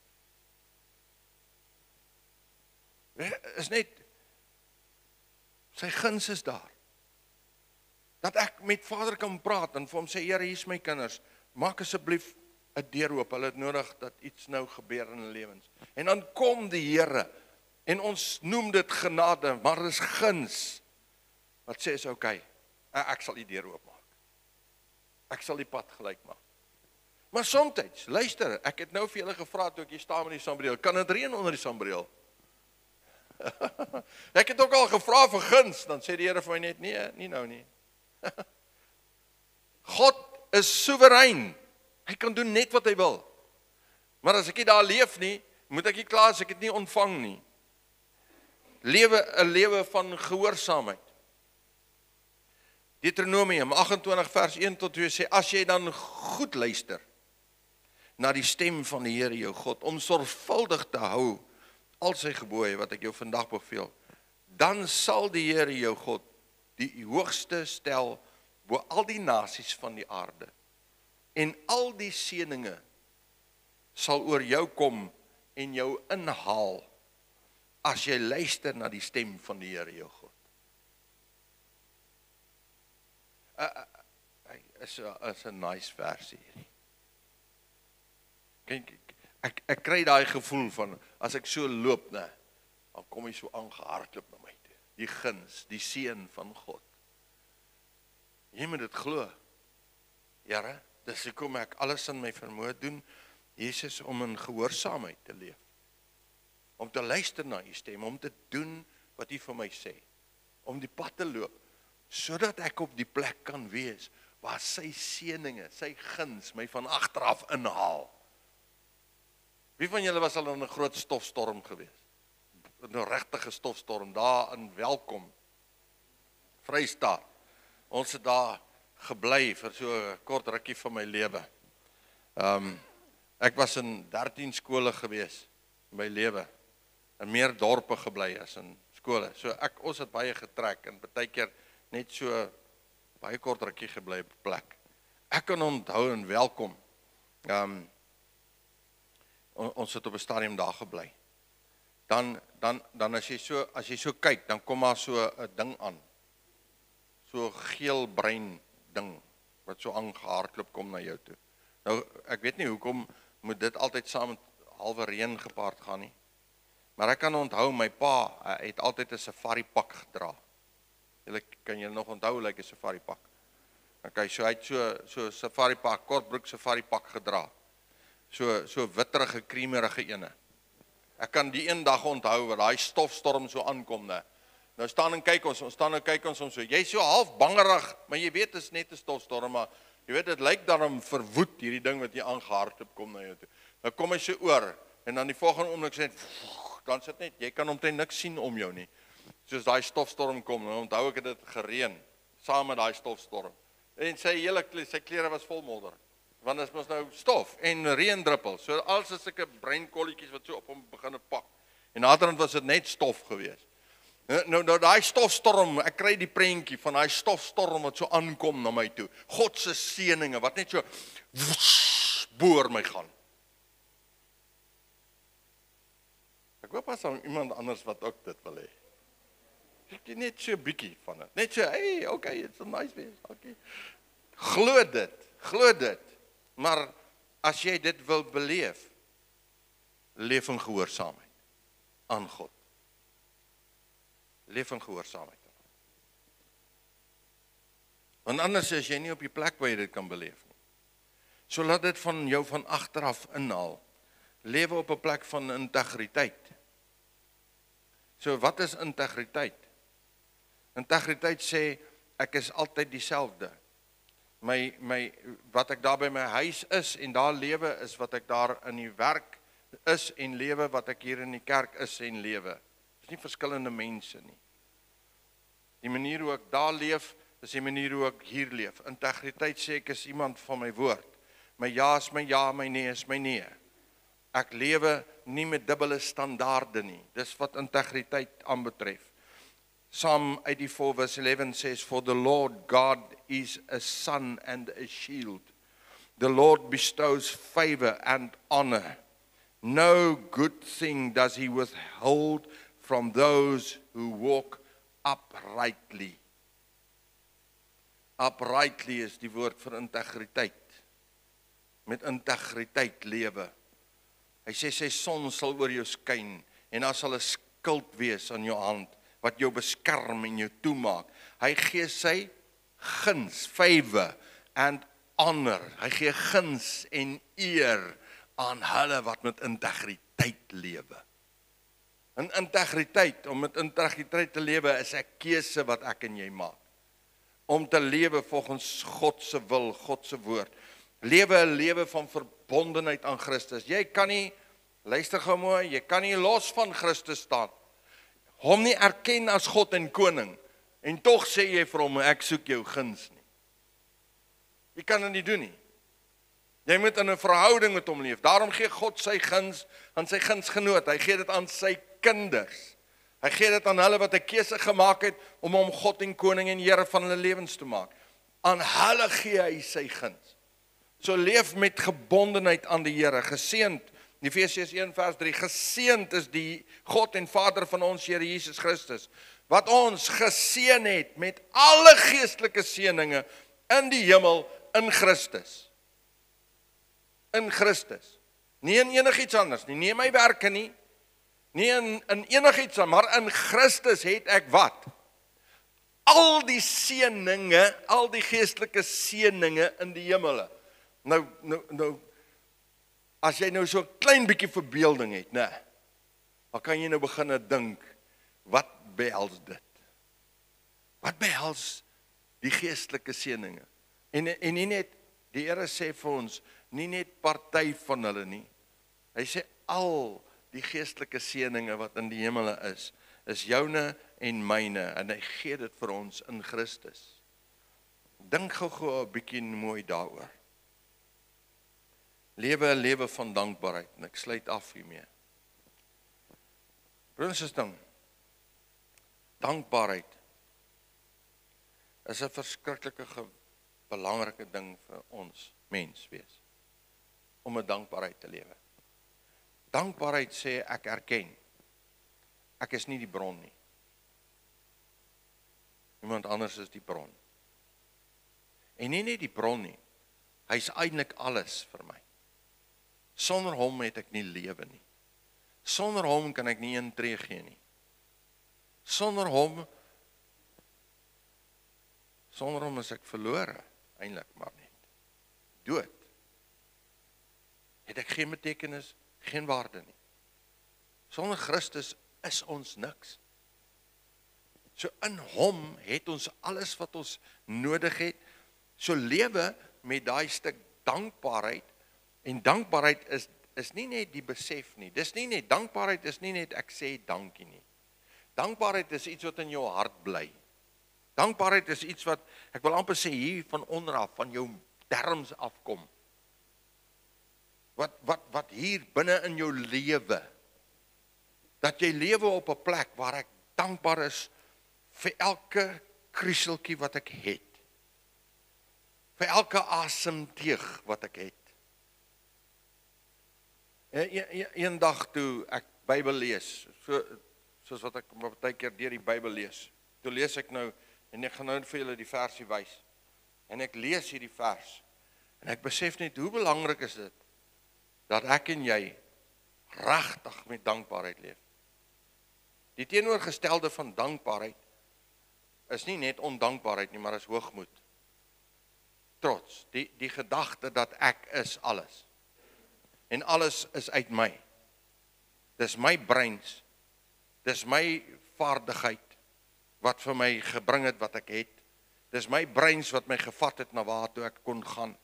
Is net, sy guns is daar. Dat ek met Vader kan praat en vir hom sê, Here, hier is my kinders, maak asseblief 'n deur oop, hulle het nodig dat iets nou gebeur in hulle lewens. En dan kom die Here, en ons noem dit genade, maar dit is guns, wat sê is okay, ek sal die deur oopmaak. Ek sal die pad gelyk maak. Maar soms, luister, ek het nou vir julle gevra toe ek hier staan met die sambreel, kan dit reën onder die sambreel? Ek het ook al gevra vir guns, dan sê die Here vir my net, nee, nie nou nie. God is soewerein. Hy kan doen net wat hy wil. Maar as ek nie daar leef nie, moet ek nie klaar as ek dit nie ontvang nie. Lewe 'n lewe van gehoorsaamheid. Deuteronomium 28 vers 1 tot 2 sê, as jy dan goed luister na die stem van die Here jou God, om sorgvuldig te hou al sy gebooie wat ek jou vandag beveel, dan sal die Here jou God die hoogste stel bo al die nasies van die aarde. En al die seëninge sal oor jou kom en jou inhaal as jy luister na die stem van die Here jou God. Is 'n nice versie hierdie. Kyk, ek kry daai gevoel van as ek so loop, dan kom hy so aangehardloop na my toe. Die guns, die seën van God. Jy moet dit glo. Here, dis hoekom ek alles in my vermoë doen, Jesus, om in gehoorsaamheid te leef. Om te luister na u stem, om te doen wat u vir my sê. Om die pad te loop, sodat ek op die plek kan wees, waar sy seëninge, sy guns, my van agteraf inhaal. Wie van julle was al in 'n groot stofstorm gewees? 'n regtige stofstorm, daar in Welkom, Vrystaat. Ons het daar gebly vir so 'n kort rukkie van my lewe. Ek was in 13 skole gewees in my lewe. In meer dorpe gebly as in skole. So ons het baie getrek en baie keer net so baie kort rukkie gebly op plek. Ek kan onthou in Welkom. Ons het op 'n stadium daar gebly. Dan as jy so kyk, dan kom daar so 'n ding aan. So geel bruin ding wat so aangehardloop kom na jou toe. Nou ek weet nie hoekom moet dit altyd saam met halwe reën gepaard gaan nie. Maar ek kan onthou my pa het altyd 'n safari pak gedra. Kan julle nog onthou like 'n safari pak? Okay, so hy het so safari pak, kortbroek safari pak gedra. So witterige, kremerige ene. Ek kan die een dag onthou waar daai stofstorm so aankom, né. Nou staan en kyk ons om so. Jy's so half bangerig, maar jy weet dit is net 'n stofstorm, maar jy weet dit lyk daarom verwoed hierdie ding wat hier aangehardloop kom na jou toe. Nou kom hy so oor en dan die volgende oomblik sê dan sit net jy kan omtrent niks sien om jou nie. Soos daai stofstorm kom, nou onthou ek het dit gereën saam met daai stofstorm. En sy klere was vol modder. Want dit was nou stof en reendruppels. So als is sulke breinkolletjies wat so op hom begin pak. En naderhand was dit net stof gewees. Nou daai stofstorm, ek kry die prentjie van daai stofstorm wat so aankom na my toe. God se seëninge wat net so boor my gaan. Ek hoop as iemand anders wat ook dit wil hê. Ek net so 'n bietjie van dit. Net so, hey, okay, it's a nice wees. Okay. Glo dit. Maar as jy dit wil beleef, leef in gehoorsaamheid aan God. Leef in gehoorsaamheid. Want anders is jy nie op die plek waar jy dit kan beleef nie. So laat dit van jou van agteraf inhaal. Lewe op 'n plek van integriteit. So wat is integriteit? Integriteit sê ek is altyd dieselfde. Wat ek daar by my huis is en daar lewe is wat ek daar in die werk is en lewe wat ek hier in die kerk is en lewe. Dis nie verskillende mense nie. Die manier hoe ek daar leef, is die manier hoe ek hier leef. Integriteit sê ek is iemand van my woord. My ja is my ja, my nee is my nee. Ek lewe nie met dubbele standaarde nie. Dis wat integriteit aanbetref. Psalm 84 verse 11 says, "For the Lord God is a sun and a shield. The Lord bestows favor and honor. No good thing does he withhold from those who walk uprightly." Uprightly is die woord vir integriteit. Met integriteit lewe. Hy sê sy son sal oor jou skyn en daar sal 'n skild wees aan jou hand wat jou beskerm en jou toemaak. Hy gee sy guns, favor and honor. Hy gee guns en eer aan hulle wat met integriteit lewe. En integriteit, om met integriteit te lewe is 'n keuse wat ek en jy maak. Om te lewe volgens God se wil, God se woord. Lewe 'n lewe van verbondenheid aan Christus. Jy kan nie, luister gou mooi, jy kan nie los van Christus staan. Hom nie erken as God en koning. En tog sê jy vir hom, ek soek jou guns nie. Jy kan dit nie doen nie. Jy moet in 'n verhouding met hom leef. Daarom gee God sy guns aan sy gunsgenoot. Hy gee dit aan sy kinders. Hy gee dit aan hulle wat 'n keuse gemaak het om hom God en koning en Here van hulle lewens te maak. Aan hulle gee hy sy guns. So leef met gebondenheid aan die Here, geseënd. Efesiërs 1 vers 3, geseënd is die God en Vader van ons Here Jesus Christus, wat ons geseën het met alle geestelike seëninge in die hemel in Christus. In Christus. Nie in enigiets anders nie, nie in my werke nie, Nie in enigiets, maar in Christus het ek wat? Al die seëninge, al die geestelike seëninge in die hemele. Nou, as jy nou so 'n klein bietjie verbeelding het, né? Dan kan jy nou begin dink, wat behels dit? Wat behels die geestelike seëninge? En nie net, die Here sê vir ons, nie net party van hulle nie. Hy sê al die geestelike seëninge wat in die hemele is joune en myne, en hy gee dit vir ons in Christus. Dink gou 'n bietjie mooi daaroor. Lewe 'n lewe van dankbaarheid, en ek sluit af hiermee. Broers en susters, dankbaarheid is 'n verskriklike belangrike ding vir ons mens wees, om 'n dankbaarheid te lewe. Dankbaarheid sê ek erken, ek is nie die bron nie. Iemand anders is die bron. En nie net die bron nie, hy is eintlik alles vir my. Sonder hom het ek nie lewe nie. Sonder hom kan ek nie een tree gee nie. Sonder hom is ek verlore, eintlik maar net. Dood. Het ek geen betekenis, geen waarde nie. Sonder Christus is ons niks. So in hom het ons alles wat ons nodig het. So lewe met daai stuk dankbaarheid, en dankbaarheid is nie net die besef nie. Dis nie net, dankbaarheid is nie net ek sê dankie nie. Dankbaarheid is iets wat in jou hart bly. Dankbaarheid is iets wat, ek wil amper sê hier van onderaf, van jou darmes afkom. Wat hier binne in jou lewe, dat jy lewe op 'n plek waar ek dankbaar is vir elke krieseltjie wat ek het. Vir elke asemteug wat ek het. Een dag toe ek Bybel lees, soos wat ek baie keer deur die Bybel lees, toe lees ek nou, en ek gaan nou vir julle die versie wys, en ek lees hierdie vers, en ek besef net hoe belangrik is dit, dat ek en jy regtig met dankbaarheid leef. Die teenoorgestelde van dankbaarheid is nie net ondankbaarheid nie, maar is hoogmoed. Trots, die gedagte dat ek is alles. En alles is uit my. Dis my breins, dis my vaardigheid wat vir my gebring het wat ek het. Dis my breins wat my gevat het na waar toe ek kon gaan.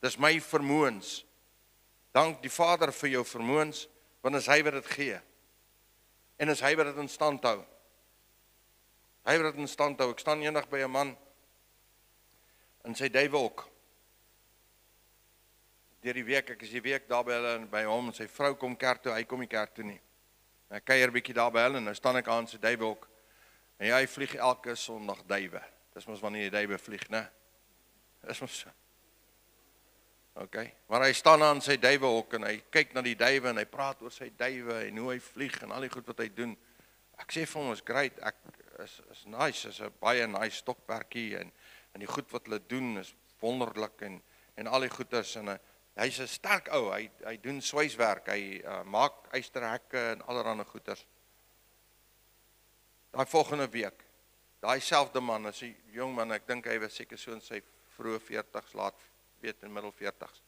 Dis my vermoëns. Dank die Vader vir jou vermoëns, want is hy wat dit gee. En is hy wat dit in stand hou. Hy wat dit in stand hou. Ek staan eendag by 'n man in sy duiwelhok. Deur die week, ek is die week daar by hulle en by hom, en sy vrou kom kerk toe, hy kom nie kerk toe nie. En ek kuier bietjie daar by hulle, en nou staan ek aan sy duiwelhok, en hy vlieg elke Sondag duwe. Dis mos wanneer die duwe vlieg, né? Dis mos so. Okay, maar hy staan aan sy duiwelhok, en hy kyk na die duwe, en hy praat oor sy duwe, en hoe hy vlieg, en al die goed wat hy doen. Ek sê vir hom, is great, ek is nice, is 'n baie nice stokperdjie, en die goed wat hulle doen is wonderlik, en al die goeders, en hy's 'n sterk ou, hy doen swyswerk, hy maak ysterhekke en allerlei goeders. Daai volgende week, daai selfde man, is 'n jong man, ek dink hy was seker so in sy vroeë 40's, laat weet in middel 40's.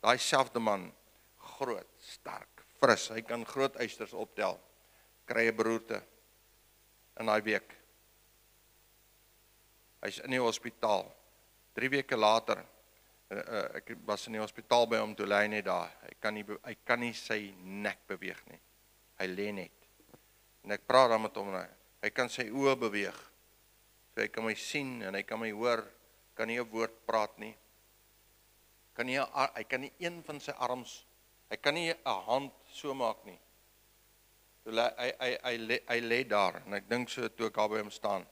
Daai selfde man, groot, sterk, fris, hy kan groot ysters optel, kry 'n beroerte in daai week. Hy's in die hospitaal. 3 weke later, ek was in die hospitaal by hom, toe lê hy net daar. Hy kan nie sy nek beweeg nie. Hy lê net. En ek praat dan met hom, hy kan sy oë beweeg. So hy kan my sien en hy kan my hoor, kan nie 'n woord praat nie. Hy kan nie een van sy arms, hy kan nie 'n hand so maak nie. So hy lê daar, en ek dink so toe ek daar by hom staan.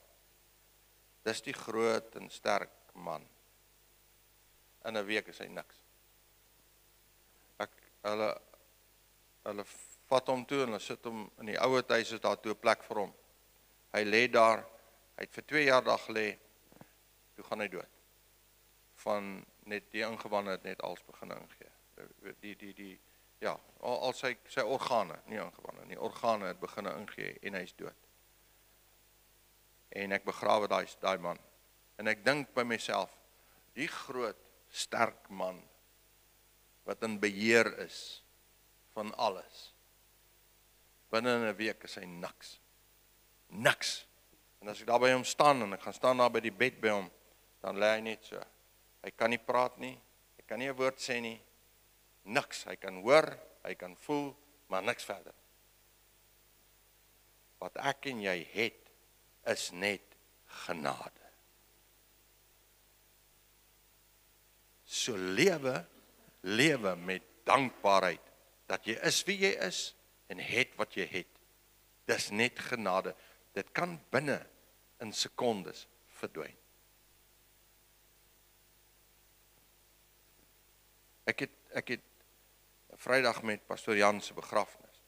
Dis die groot en sterk man. In 'n week is hy niks. Hulle vat hom toe en hulle sit hom in die ouer huis, is daar toe 'n plek vir hom. Hy lê daar, hy het vir 2 jaar daar gelê, toe gaan hy dood. Van net die ingewande het net als begin ingee. Ja, al sy organe, nie aangewanne nie, organe het begin ingee en hy's dood. En ek begrawe daai man. En ek dink by myself, die groot, sterk man, wat in beheer is van alles. Binne 'n week is hy niks. Niks. En as ek daar by hom staan, en ek gaan staan daar by die bed by hom, dan lê hy net so. Hy kan nie praat nie, hy kan nie 'n woord sê nie, niks. Hy kan hoor, hy kan voel, maar niks verder. Wat ek en jy het, is net genade. So lewe met dankbaarheid, dat jy is wie jy is, en het wat jy het. Dis net genade. Dit kan binne in sekondes verdwyn. Ek het Vrydag met Pastor Jan se begrafnis.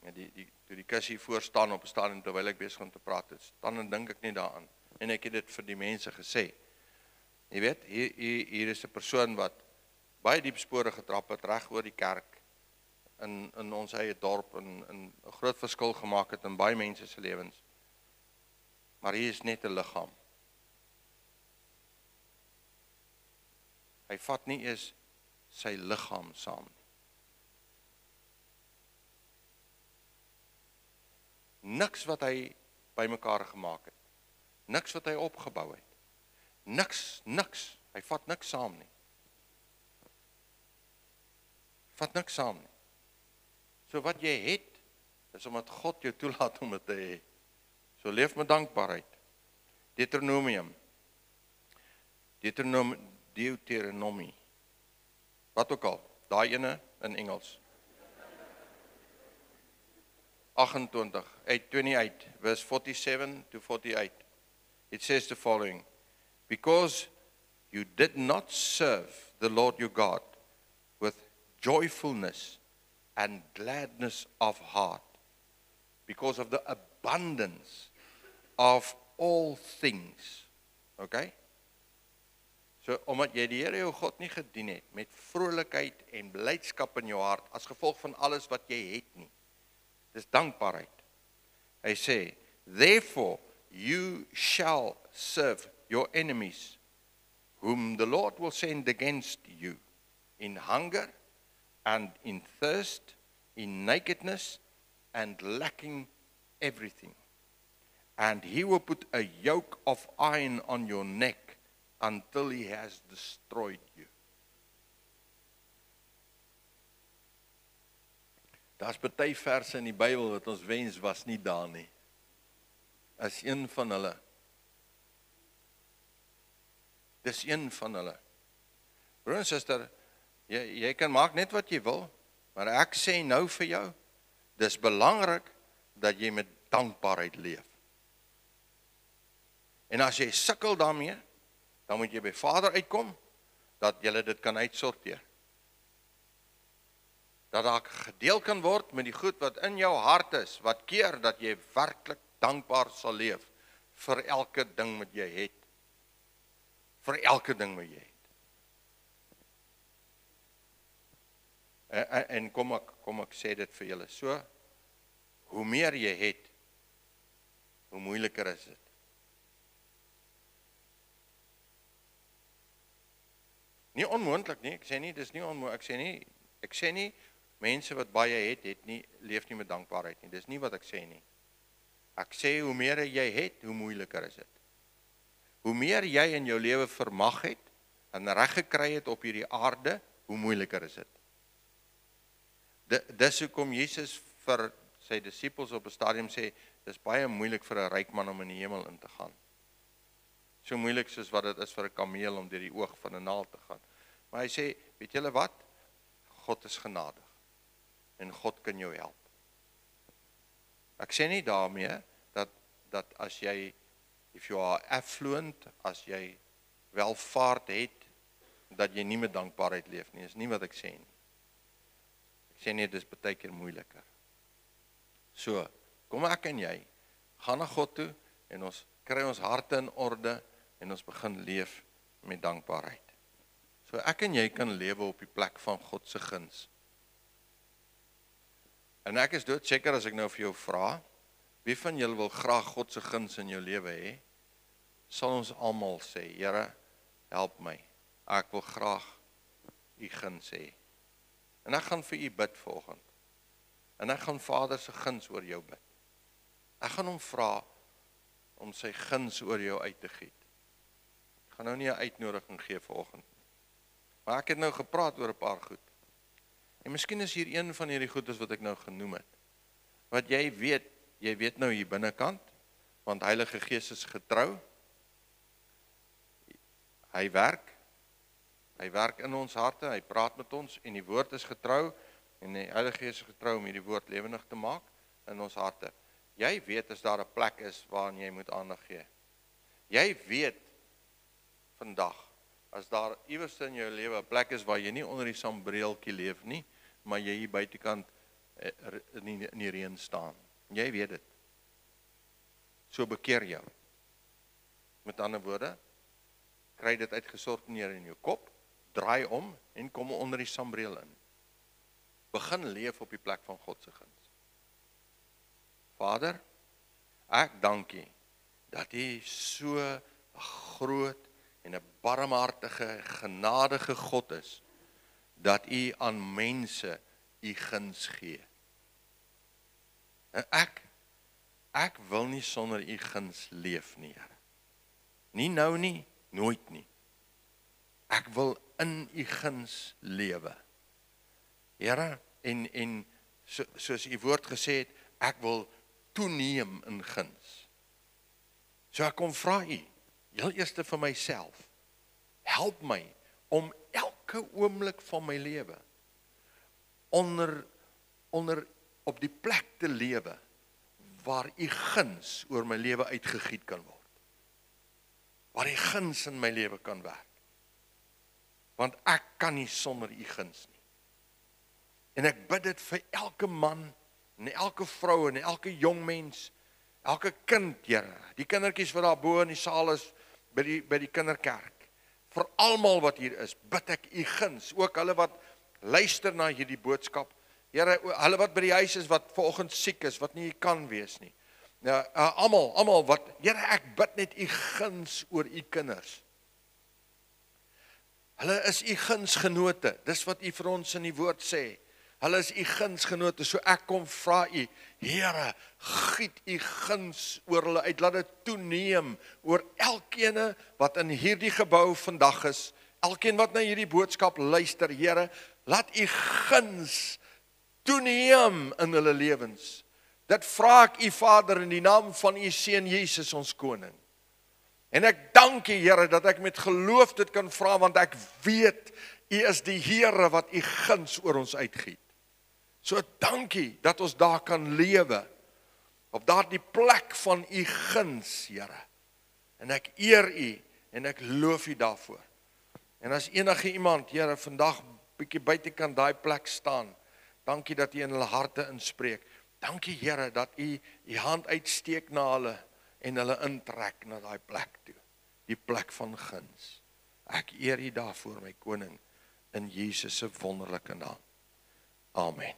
Toe die kus hier voor staan op 'n stadium terwyl ek besig om te praat het, staan en dink ek net daaraan. En ek het dit vir die mense gesê. Jy weet, hier is 'n persoon wat baie diep spore getrap het reg oor die kerk in ons eie dorp en 'n groot verskil gemaak het in baie mense se lewens. Maar hier is net 'n liggaam. Hy vat nie eens sy liggaam saam nie. Niks wat hy bymekaar gemaak het. Niks wat hy opgebou het. Niks. Hy vat niks saam nie. Vat niks saam nie. So wat jy het, is omdat God jou toelaat om dit te hê. So leef met dankbaarheid. Deuteronomie. Wat ook al, daai ene in Engels. 28, verse 47 to 48. It says the following: Because you did not serve the Lord your God with joyfulness and gladness of heart, because of the abundance of all things. Okay? So, omdat jy die Here jou God nie gedien het, met vrolikheid en blydskap in jou hart, as gevolg van alles wat jy het nie. Dis dankbaarheid. Hy sê, therefore you shall serve your enemies, whom the Lord will send against you, in hunger and in thirst, in nakedness and lacking everything. And he will put a yoke of iron on your neck until he has destroyed you. Daar's baie verse in die Bybel wat ons wens was nie daar nie. As een van hulle. Dis een van hulle. Broer en suster, jy kan maak net wat jy wil, maar ek sê nou vir jou, dis belangrik dat jy met dankbaarheid leef. En as jy sukkel daarmee, dan moet jy by Vader uitkom, dat jy dit kan uitsorteer. Dat daar gedeel kan word met die goed wat in jou hart is, wat keer dat jy werklik dankbaar sal leef, vir elke ding wat jy het. Vir elke ding wat jy het. En kom ek sê dit vir julle, so, hoe meer jy het, hoe moeiliker is dit. Nie onmoontlik nie, ek sê nie, dis nie onmoontlik, ek sê nie, mense wat baie het nie, leef nie met dankbaarheid nie, dis nie wat ek sê nie. Ek sê, hoe meer jy het, hoe moeiliker is dit. Hoe meer jy in jou lewe vermag het, en reg gekry het op hierdie aarde, hoe moeiliker is dit. Dis hoekom Jesus vir sy disippels op 'n stadium sê, dis baie moeilik vir 'n ryk man om in die hemel in te gaan. So moeilik soos wat dit is vir 'n kameel om deur die oog van 'n naald te gaan. Maar hy sê, weet julle wat? God is genadig. En God kan jou help. Ek sê nie daarmee, dat as jy, if you are affluent, as jy welvaart het, dat jy nie met dankbaarheid leef nie. Dis nie wat ek sê nie. Ek sê nie, dit is baie keer moeiliker. So, kom ek en jy, gaan na God toe, en ons kry ons harte in orde, en ons begin leef met dankbaarheid. So ek en jy kan lewe op die plek van God se guns, En ek is doodseker as ek nou vir jou vra, wie van julle wil graag God se guns in jou lewe hê? Sal ons almal sê, Here, help my. Ek wil graag u guns hê. En ek gaan vir u bid vanoggend. En ek gaan Vader se guns oor jou bid. Ek gaan hom vra om sy guns oor jou uit te giet. Ek gaan nou nie 'n uitnodiging gee vanoggend. Maar ek het nou gepraat oor 'n paar goed. En miskien is hier een van hierdie goedes wat ek nou genoem het. Wat jy weet nou hier binnekant, want Heilige Gees is getrou. Hy werk in ons harte, hy praat met ons en die woord is getrou en die Heilige Gees is getrou om hierdie woord lewendig te maak in ons harte. Jy weet as daar 'n plek is waaraan jy moet aandag gee. Jy weet vandag as daar iewers in jou lewe 'n plek is waar jy nie onder die sambreeltjie leef nie, maar jy hier buitekant in die reën staan. Jy weet dit. So bekeer jou. Met ander woorde, kry dit uitgesorteer in jou kop, draai om en kom onder die sambreel in. Begin leef op die plek van God se guns. Vader, ek dank U dat U so 'n groot en 'n barmhartige, genadige God is, dat U aan mense U guns gee. En ek wil nie sonder U guns leef nie, Here. Nie nou nie, nooit nie. Ek wil in U guns lewe. Here, en soos U woord gesê het, ek wil toeneem in guns. So ek kom vra U, heel eerste vir myself, help my om elke oomblik van my lewe onder op die plek te lewe waar U guns oor my lewe uitgegiet kan word. Waar U guns in my lewe kan werk. Want ek kan nie sonder U guns nie. En ek bid dit vir elke man, en elke vrou, en elke jong mens, elke kind, Here. Die kindertjies wat daar bo in die saal is, by die kinderkerk. Vir almal wat hier is, bid ek U guns. Ook hulle wat luister na hierdie boodskap. Here, hulle wat by die huis is, wat vanoggend siek is, wat nie kan wees nie. Ja, almal wat, Here, ek bid net U guns oor U kinders. Hulle is U gunsgenote. Dis wat U vir ons in die woord sê. Hulle is U gunsgenote, so ek kom vra U, Here, giet U guns oor hulle uit, laat dit toeneem oor elkeen wat in hierdie gebou vandag is, elkeen wat na hierdie boodskap luister, Here, laat U guns toeneem in hulle lewens. Dit vra ek U Vader in die naam van U Seun Jesus ons koning. En ek dank U, Here, dat ek met geloof dit kan vra, want ek weet U is die Here wat U guns oor ons uitgiet. So dankie dat ons daar kan lewe, op daardie plek van U guns, Here. En ek eer U, en ek loof U daarvoor. En as enige iemand, Here, vandag bietjie buitekant daai plek staan, dankie dat U in hulle harte inspreek. Dankie, Here, dat U U hand uitsteek na hulle, en hulle intrek na daai plek toe. Die plek van guns. Ek eer U daarvoor, my koning, in Jesus se wonderlike naam. Amen.